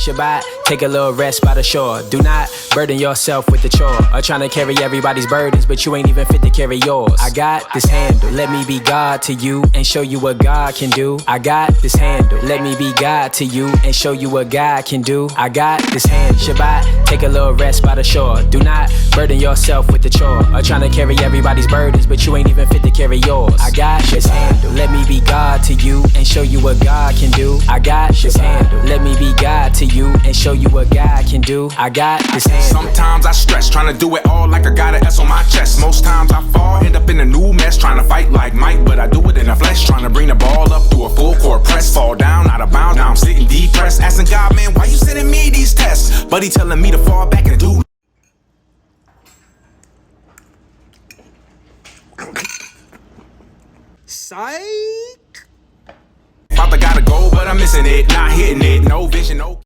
Shabbat, take a little rest by the shore. Do not burden yourself with the chore or trying to carry everybody's burdens, but you ain't even fit to carry yours. I got this handle, let me be God to you and show you what God can do. I got this handle, let me be God to you and show you what God can do. I got this handle. Shabbat, take a little rest by the shore. Do not burden yourself with the chore or trying to carry everybody's burdens, but you ain't even fit to carry yours. I got this handle, let me be God to you and show you what God can do. I got this handle, let me be God to you and show you what God can do. I got this handle. Sometimes I stress, trying to do it all like I got an S on my chest. Most times I fall, end up in a new mess, trying to fight like Mike, but I do it in the flesh, trying to bring the ball up through a full court press. Fall down, out of bounds, now I'm sitting depressed, asking God, man, why you sending me these tests? But he telling me to fall back and do. Psych. Father got a goal, but I'm missing it, not hitting it, no vision, no